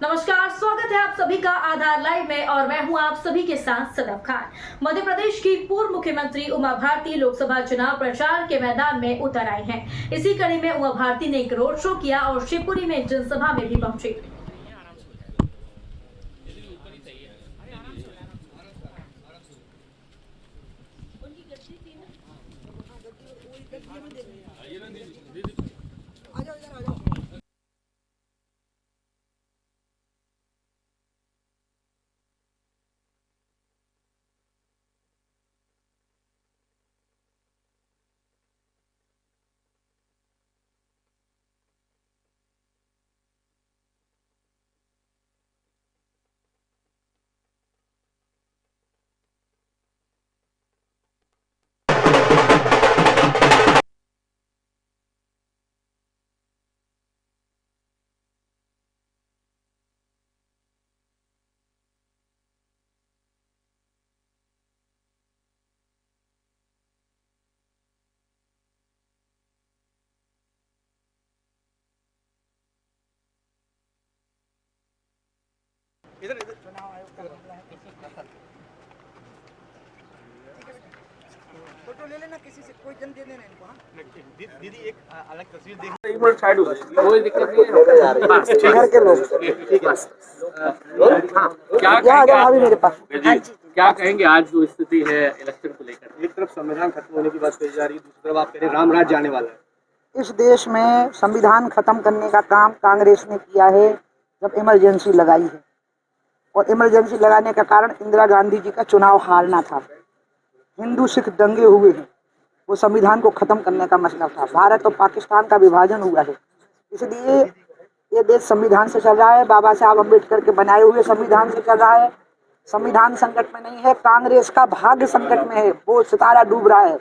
नमस्कार, स्वागत है आप सभी का आधार लाइव में और मैं हूं आप सभी के साथ सदफ खान। मध्य प्रदेश की पूर्व मुख्यमंत्री उमा भारती लोकसभा चुनाव प्रचार के मैदान में उतर आई हैं। इसी कड़ी में उमा भारती ने एक रोड शो किया और शिवपुरी में जनसभा में भी पहुंची। इधर इधर चुनाव आयोग का मामला है। फोटो ले लेना किसी से, कोई जन दे देना इनको। हाँ दीदी एक अलग तस्वीर देख, एक मिनट साइड हो जाएगी, कोई दिक्कत नहीं है। घर के लोग ठीक है। क्या मेरे पास क्या कहेंगे आज जो स्थिति है इलेक्शन को लेकर? एक तरफ संविधान खत्म होने की बात कही जा रही है, दूसरी तरफ आप कह रहे राम राज जाने वाला है। इस देश में संविधान खत्म करने का काम कांग्रेस ने किया है जब इमरजेंसी लगाई है, और इमरजेंसी लगाने का कारण इंदिरा गांधी जी का चुनाव हारना था। हिंदू सिख दंगे हुए हैं, वो संविधान को खत्म करने का मसला था। भारत और पाकिस्तान का विभाजन हुआ है, इसलिए ये देश संविधान से चल रहा है। बाबा साहब अम्बेडकर के बनाए हुए संविधान से चल रहा है। संविधान संकट में नहीं है, कांग्रेस का भाग्य संकट में है। वो सितारा डूब रहा है,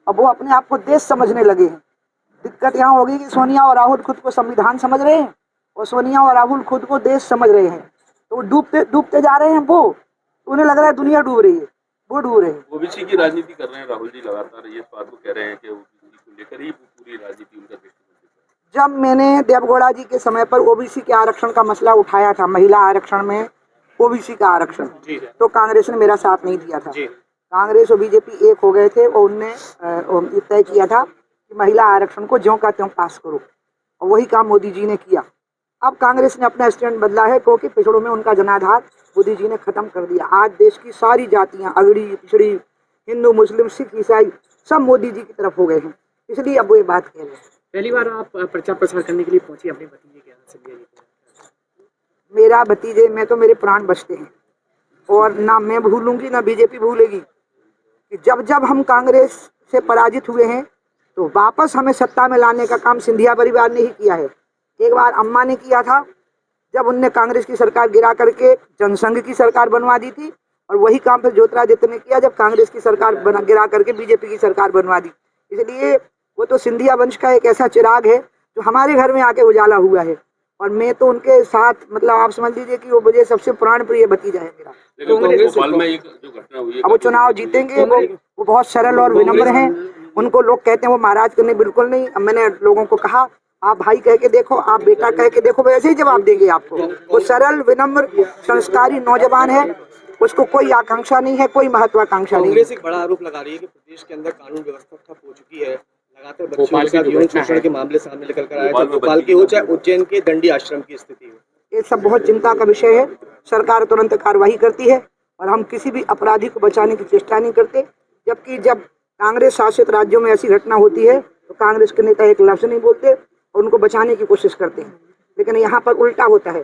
अब वो अपने आप को देश समझने लगे हैं। दिक्कत यहाँ होगी कि सोनिया और राहुल खुद को संविधान समझ रहे हैं और सोनिया और राहुल खुद को देश समझ रहे हैं, तो वो डूबते जा रहे हैं। वो उन्हें लग रहा है दुनिया डूब रही है, वो डूब रहे हैं। ओबीसी की राजनीति कर रहे हैं राहुल जी, लगातार ये बात को कह रहे हैं कि ओबीसी को लेकर ही पूरी राजनीति उनका दृष्टिकोण। जब मैंने देवगौड़ा जी के समय पर ओबीसी के आरक्षण का मसला उठाया था, महिला आरक्षण में ओबीसी का आरक्षण, तो कांग्रेस ने मेरा साथ नहीं दिया था। कांग्रेस और बीजेपी एक हो गए थे और उनने तय किया था कि महिला आरक्षण को ज्यों का त्यों पास करो, और वही काम मोदी जी ने किया। अब कांग्रेस ने अपना स्टैंड बदला है, क्योंकि पिछड़ों में उनका जनाधार मोदी जी ने खत्म कर दिया। आज देश की सारी जातियां, अगड़ी पिछड़ी, हिंदू मुस्लिम सिख ईसाई, सब मोदी जी की तरफ हो गए हैं, इसलिए अब वो ये बात कह रहे हैं। पहली बार आप प्रचार प्रसार करने के लिए पहुंची अपने भतीजे के यहाँ से? मेरा भतीजे में तो मेरे प्राण बचते हैं, और ना मैं भूलूंगी ना बीजेपी भूलेगी कि जब जब हम कांग्रेस से पराजित हुए हैं तो वापस हमें सत्ता में लाने का काम सिंधिया परिवार ने ही किया है। एक बार अम्मा ने किया था, जब उनने कांग्रेस की सरकार गिरा करके जनसंघ की सरकार बनवा दी थी, और वही काम फिर ज्योतिरादित्य ने किया जब कांग्रेस की सरकार गिरा करके बीजेपी की सरकार बनवा दी। इसलिए वो तो सिंधिया वंश का एक ऐसा चिराग है जो हमारे घर में आके उजाला हुआ है, और मैं तो उनके साथ, मतलब आप समझ लीजिए कि वो मुझे सबसे प्राण प्रिय भतीजा है मेरा। भोपाल में एक जो घटना हुई है, अब वो चुनाव जीतेंगे, वो बहुत सरल और विनम्र हैं। उनको लोग कहते हैं वो महाराज करने, बिल्कुल नहीं। अब मैंने लोगों को कहा आप भाई कह के देखो, आप बेटा कह के देखो, वैसे ही जवाब देंगे आपको। वो सरल, विनम्र, संस्कारी नौजवान है, उसको कोई आकांक्षा नहीं है, कोई महत्वाकांक्षा नहीं है। कांग्रेस एक बड़ा आरोप लगा रही है कि प्रदेश के अंदर कानून व्यवस्था ठप हो चुकी है। लगातार बच्चों के साथ यौन शोषण के मामले सामने लेकर कर आया, चाहे भोपाल की हो चाहे उज्जैन के दंडी आश्रम की स्थिति हो। ये सब बहुत चिंता का विषय है। सरकार तुरंत कार्रवाई करती है, और हम किसी भी अपराधी को बचाने की चेष्टा नहीं करते। जबकि जब कांग्रेस शासित राज्यों में ऐसी घटना होती है तो कांग्रेस के नेता एक लफ्ज नहीं बोलते और उनको बचाने की कोशिश करते हैं। लेकिन यहाँ पर उल्टा होता है।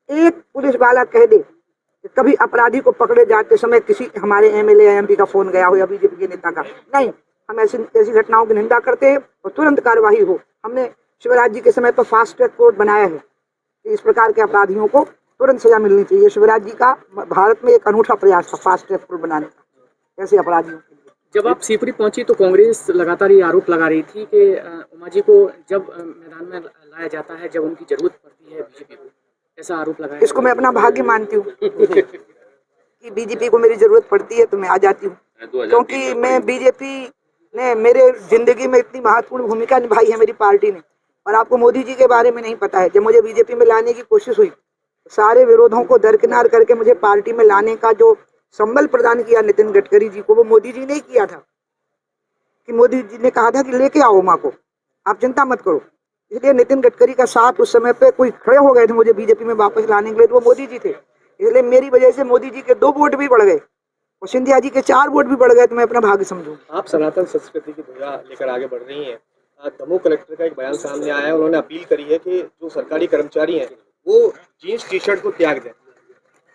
एक पुलिस वाला कह दे कि कभी अपराधी को पकड़े जाते समय किसी हमारे एमएलए या एमपी का फोन गया हो या बीजेपी के नेता का, नहीं, हम ऐसी घटनाओं की निंदा करते हैं और तुरंत कार्रवाई हो। हमने शिवराज जी के समय पर फास्ट ट्रैक कोर्ट बनाया है कि इस प्रकार के अपराधियों को तुरंत सजा मिलनी चाहिए। शिवराज जी का भारत में एक अनूठा प्रयास था फास्ट ट्रैक कोर्ट बनाने का ऐसे अपराधियों के लिए। जब आप शिवपुरी पहुंची तो कांग्रेस लगातार ये आरोप लगा रही थी कि उमा जी को जब मैदान में लाया जाता है जब उनकी जरूरत पड़ती है बीजेपी को, ऐसा आरोप लगाया। इसको मैं अपना भाग्य मानती हूँ कि बीजेपी को मेरी जरूरत पड़ती है तो मैं आ जाती हूँ, क्योंकि मैं बीजेपी ने मेरे जिंदगी में इतनी महत्वपूर्ण भूमिका निभाई है मेरी पार्टी ने। और आपको मोदी जी के बारे में नहीं पता है, जब मुझे बीजेपी में लाने की कोशिश हुई सारे विरोधों को दरकिनार करके मुझे पार्टी में लाने का जो संबल प्रदान किया नितिन गडकरी जी को, वो मोदी जी ने ही किया था। कि मोदी जी ने कहा था कि लेके आओ उमा को, आप चिंता मत करो। इसलिए नितिन गडकरी का साथ उस समय पे कोई खड़े हो गए थे मुझे बीजेपी में वापस लाने के लिए, तो वो मोदी जी थे। इसलिए मेरी वजह से मोदी जी के 2 वोट भी बढ़ गए और सिंधिया जी के 4 वोट भी बढ़ गए, तो मैं अपना भाग्य समझूं। आप सनातन संस्कृति की ध्वजा लेकर आगे बढ़ रही हैं। दमोह कलेक्टर का एक बयान सामने आया है, उन्होंने अपील करी है कि जो सरकारी कर्मचारी हैं वो जीन्स टी शर्ट को त्याग दें।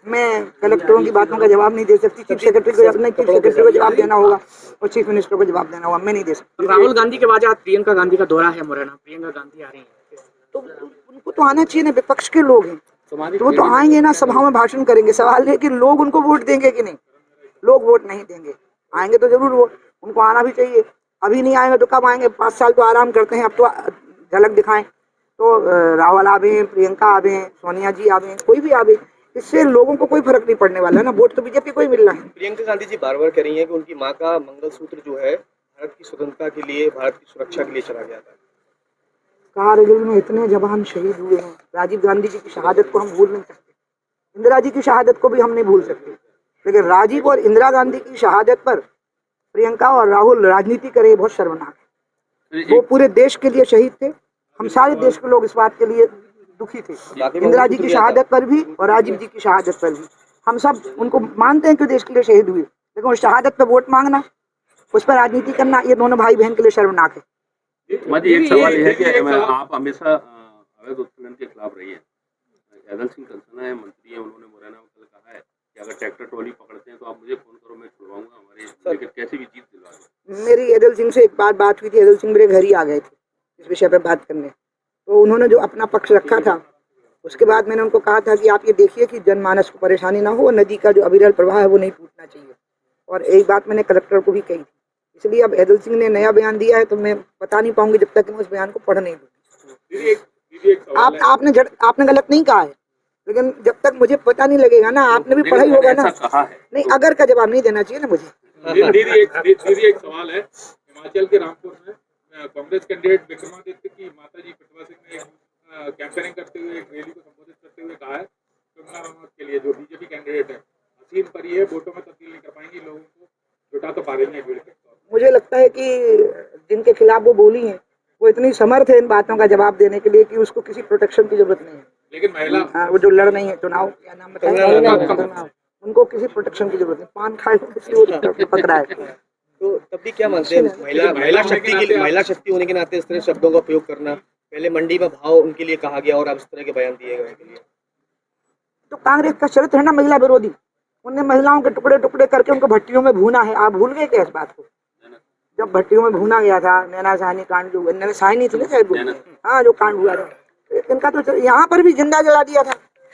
मैं कलेक्टरों की बातों का जवाब नहीं दे सकती, चीफ सेक्रेटरी को, अपने चीफ सेक्रेटरी को जवाब देना होगा और चीफ मिनिस्टर को जवाब देना होगा, मैं नहीं दे सकती। राहुल गांधी के बाद आज प्रियंका गांधी का दौरा है मुरैना, प्रियंका गांधी आ रही हैं, तो उनको तो आना चाहिए ना, विपक्ष के लोग हैं तो वो तो आएंगे ना, सभाओं में भाषण करेंगे। सवाल है कि लोग उनको वोट देंगे कि नहीं। लोग वोट नहीं देंगे, आएंगे तो जरूर वो, उनको आना भी चाहिए। अभी नहीं आएंगे तो कब आएंगे? 5 साल तो आराम करते हैं, अब तो झलक दिखाएं। तो राहुल आवे, प्रियंका आवे, सोनिया जी आवे, कोई भी आवे, इससे लोगों को कोई फर्क नहीं पड़ने वाला है ना, वोट तो बीजेपी को ही मिल रहा है। प्रियंका गांधी जी बार बार कह रही हैं कि उनकी मां का मंगलसूत्र जो है भारत की स्वतंत्रता के लिए, भारत की सुरक्षा के लिए चला गया था। कारगिल में इतने जवान शहीद हुए हैं, राजीव गांधी जी की शहादत को हम भूल नहीं सकते, इंदिरा जी की शहादत को भी हम नहीं भूल सकते, लेकिन राजीव और इंदिरा गांधी की शहादत पर प्रियंका और राहुल राजनीति करे, बहुत शर्मनाक है। वो पूरे देश के लिए शहीद थे, हम सारे देश के लोग इस बात के लिए दुखी थे, इंदिरा जी की शहादत पर भी और राजीव जी की शहादत पर भी। हम सब उनको मानते हैं कि देश के लिए शहीद हुए, लेकिन उस शहादत पर वोट मांगना, उस पर राजनीति करना, ये दोनों भाई बहन के लिए शर्मनाक है। एक सवाल ये है कि आप हमेशा अवैध उत्खनन के खिलाफ रही है। एदल सिंह कंसना है, मंत्री है, उन्होंने मुरैना में कल कहा है कि अगर ट्रैक्टर ट्रॉली पकड़ते हैं तो आप मुझे फोन करो, मैं छुड़वाऊंगा, हमारे लेकिन कैसे भी जीत दिलवा दो। मेरी एदल सिंह से एक बार बात हुई थी, एदल सिंह मेरे घर ही आ गए थे इस विषय पर बात करने, तो उन्होंने जो अपना पक्ष रखा था, उसके बाद मैंने उनको कहा था कि आप ये देखिए कि जनमानस को परेशानी ना हो, नदी का जो अविरल प्रवाह है वो नहीं टूटना चाहिए, और एक बात मैंने कलेक्टर को भी कही। इसलिए अब एदल सिंह ने नया बयान दिया है तो मैं बता नहीं पाऊंगी जब तक मैं उस बयान को पढ़ नहीं दूंगी। आपने गलत नहीं कहा है, लेकिन जब तक मुझे पता नहीं लगेगा ना, आपने भी पढ़ा ही होगा ना। नहीं, अगर का जवाब नहीं देना चाहिए ना मुझे। दीदी एक सवाल है, हिमाचल के रामपुर में कांग्रेस कैंडिडेट विक्रमादित्य की माताजी पटवा सिंह ने कैंपेनिंग करते हुए, एक रैली को संबोधित करते हुए कहा है कंगना रनौत के लिए, जो बीजेपी कैंडिडेट है, हसीन परी है, वोटों में तब्दील नहीं कर पाएंगी, लोगों को जुटा तो पा रही है भीड़ के। मुझे लगता है कि जिनके खिलाफ वो बोली है वो इतनी समर्थ है इन बातों का जवाब देने के लिए कि उसको किसी प्रोटेक्शन की जरूरत नहीं है। लेकिन महिला वो जो लड़ रही है चुनाव, क्या नाम बताया, उनको किसी प्रोटेक्शन की जरूरत नहीं, पान खाए इसलिए वो पकड़ा है। तो तब भी क्या मानते हैं, महिला शक्ति होने के नाते इस तरह शब्दों का उपयोग करना, पहले मंडी में भाव उनके लिए कहा गया और अब इस तरह के बयान दिए गए के लिए, तो कांग्रेस का चरित्र है ना महिला विरोधी। उनने महिलाओं के टुकड़े टुकड़े करके उनको भट्टियों में भूना है। आप भूल गए क्या इस बात को? जब भट्टियों में भूना गया था, नैना साहनी कांड जो, नैना साहनी थी ना शायद, हाँ, जो कांड हुआ था, इनका तो यहाँ पर भी जिंदा जला दिया था।